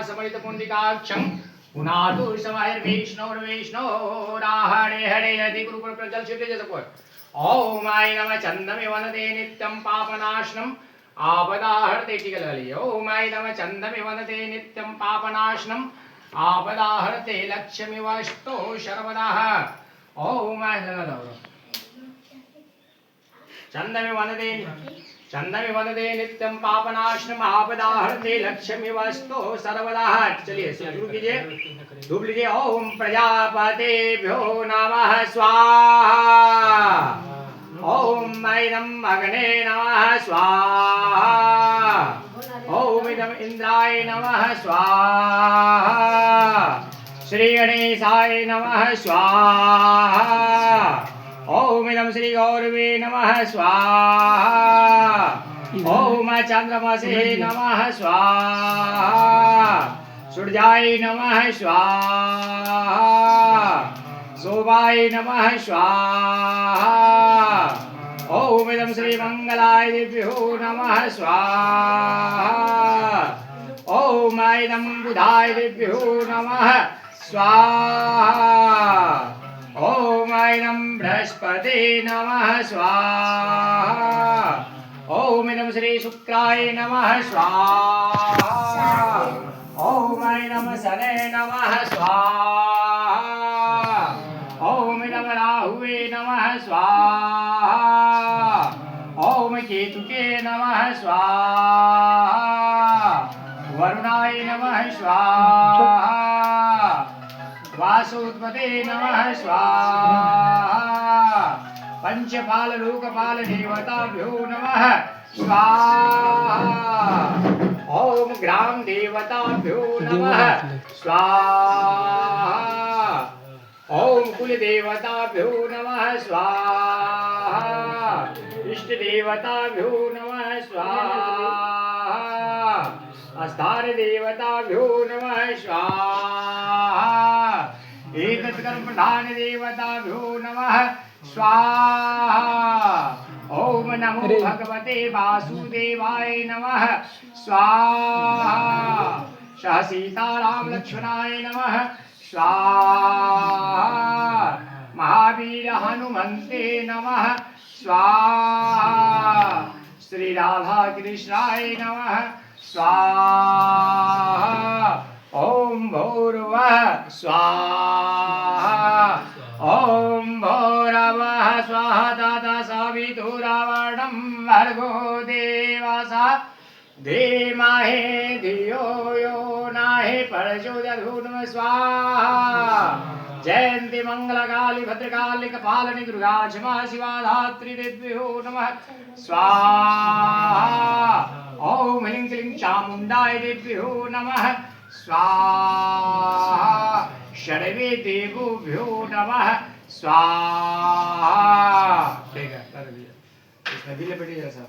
समरित पुंडिकाक्षं पुनातु समहर्विष्णोर्विष्णोराहणे हरे यदि गुरुपुर प्रजल शिवते जसपुर ओम आय नमः चंदमे वनदे नित्यं पापनाशनम् आपदाहरते टिकलली ओम आय नमः चंदमे वनदे नित्यं पापनाशनम् आपदाहरते लक्ष्मी वस्तु सर्वदाः ओम आय चंदमे वनदे नित्यं पापनाशनम् आपदाहरते लक्ष्मी वस्तु सर्वदा। चलिए शुरू कीजिए, डूब लीजिए। ओम प्रजापतेभ्यो नमः स्वाहा। ओम ऐदम अग्ने नमः स्वाहा। ओम इदम इंद्राय नमः स्वाहा। श्री गणेशाय नमः स्वाहा। ओम इदम श्री गौरवे नमः स्वाहा। ओम चंद्रमसे नमः स्वाहा। सूर्याय नमः स्वाहा। शोभाय नमः स्वाहा। ओम इदम श्री मंगलाय दिव्यो नमः स्वाहा। ओम इदम बुधाय दिव्यो नमः स्वाहा। ओम इदं बृहस्पते नमः स्वाहा। ओम इदं श्री शुक्राय नमः स्वाहा। ओम इदं शने नमः स्वाहा। ओम इदं राहुवे नमः स्वाहा। ओम केतुके नमः स्वाहा। वरुणाय नमः स्वाहा। वासुत्पते नमः स्वाहा। पंचपाल लोकपाल देवताभ्यो नमः स्वाहा। ओम ग्राम देवताभ्यो नमः स्वाहा। ओम कुल देवताभ्यो नमः स्वाहा। इष्ट देवताभ्यो नमः स्वाहा। अस्तार देवताभ्यो नमः स्वाहा। एकत्कर्मधान देवताभ्यो नमः स्वाहा। ओम नमो भगवते वासुदेवाय नमः स्वाहा। सह सीताराम लक्ष्मणाय नमः स्वाहा। महावीर हनुमन्ते नमः स्वाहा। श्री राधा कृष्णाय नमः स्वाहा। ओम भूर्भुवः स्वाहा। ओम भूर्भुवः स्वाहा तत्सवितुर्वरेण्यं भर्गो देवस्य धीमहि धियो यो नः प्रचोदयात् स्वाहा। जयंती मंगलकाली भद्रकाली कपालिनी दुर्गा क्षमा शिवा धात्री देव्यो नमः स्वाहा। ओम ह्रीं क्लीं चामुण्डाय देव्यो नमः स्वाहा। षड्वे देवोभ्यो नमः स्वाहा। ठीक है, कर दिया। इसमें भी लपेटिए जरा सा।